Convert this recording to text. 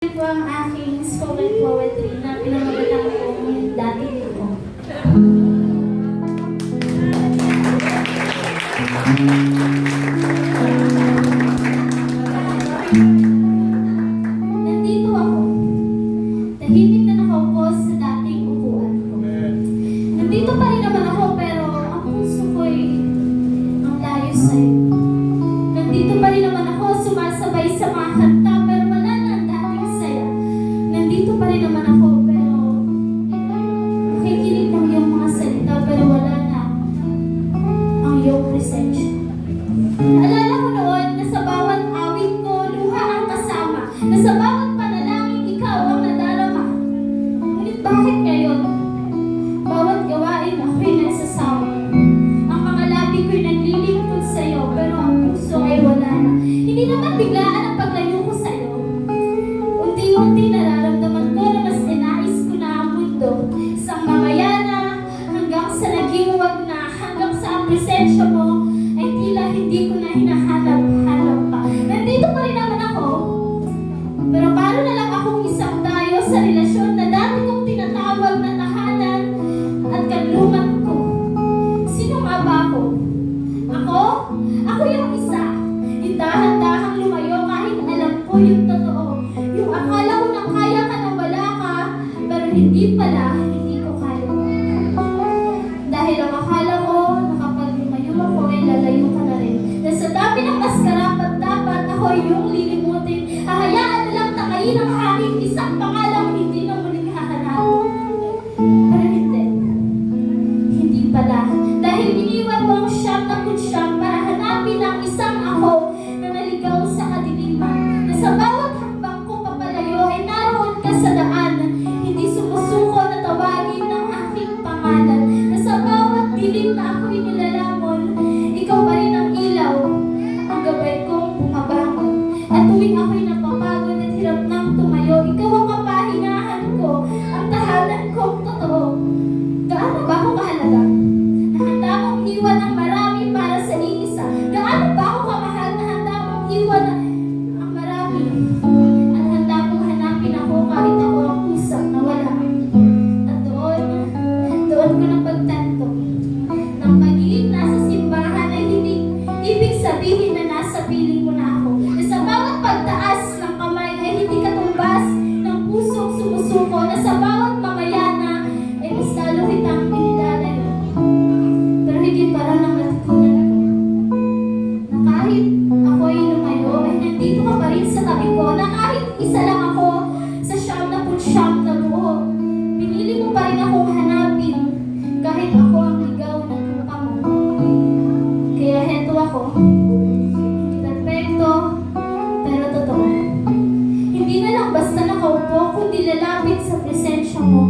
Po ang aking spoken poetry na pinamagatan ko yung dati ko. Nandito ako. Tahimik na nakaupo sa dating upuan ko. Nandito pa rin naman ako pero ang puso ko'y ang layo sa'yo. Nandito pa rin naman ako sumasabay sa mga kanta pero wala na ang dating saya. Nandito pa rin naman ako pero nakikinig ng iyong mga salita pero wala na ang iyong presensya. Naalala ko noon na sa bawat awit ko luha ang kasama, na sa bawat panalangin ikaw ang nadarama. Ngunit bakit ngayon? Bawat gawain ako'y nagsasawa. Ang mga labi ko'y naglilingkod sa'yo pero ang puso ay wala na. Hindi naman biglaan ang paglayo ko sa'yo. Unti-unti nararamdaman ko na mas inais ko na ang mundo. Isang mamayana hanggang sa naging wag na, hanggang sa ang presensya mo ay tila hindi ko na hinahanap-hanap pa. Nandito pa rin naman ako, pero paano na lang akong isang tayo sa relasyon na dati kong tinatawag na tahanan at kanluman ko? Sino nga ba ako? Ako yung isa. Yung dahan-dahang lumayo kahit alam ko yung totoo. Yung akala ko na kaya ka na wala ka, pero hindi pala, hindi ko kaya. Dahil ang akala ko na kapag lumayo ako ay lalayo ka na rin. Na sa dami ng maskarapat dapat ako yung lilimutin. Hahayaan na lang takayin ang aking isang pangalang hindi na muling hahanapin. Pero hindi. Hindi pala. Dahil iniwan mo ang siyam na kutsyam para hanapin ang isang ako na naligaw sa kadiliman. Na sa bawat hakbang ko papalayo ay naroon ka sa daan. Hindi sumusuko na tawagin ng aking pangalan. Na sa bawat dilim na ako'y nilalamon, ikaw pa rin ang ilaw, ang gabay kong bumabangon. At tuwing ako'y napapagod at hirap nang tumayo, ikaw ang kapahingahan ko, ang tahanan kong totoo. Gaano ba ako kahalaga? Handa mong iwan ang marami para sa iisa. Gaano ba ako kamahal na handa mong iwan ang marami? At handa mong hanapin ako kahit ako ang usap na wala. At doon ko nang pagtanto. Nang pag-iig nasa simbahan ay hindi ibig sabihin na nasa piling mo na ako. Na sa bawat pagtaas ng kamay ay hindi katumbas ng pusong sumusuko. Na sa bawat mamayana ay mas lalo kitang inilalayo. Pero higit para lang natutunan ko na kahit ako'y lumayo ay nandito ka pa rin sa tabi ko. Na kahit isa lang ako sa siyam na putsyam na buo, pinili mo pa rin akong hanapin kahit ako ang ligaw ng tuka mo. Kaya heto ako, perfecto pero totoo. Hindi na lang basta nakaupo kundi lalapit sa presensya mo.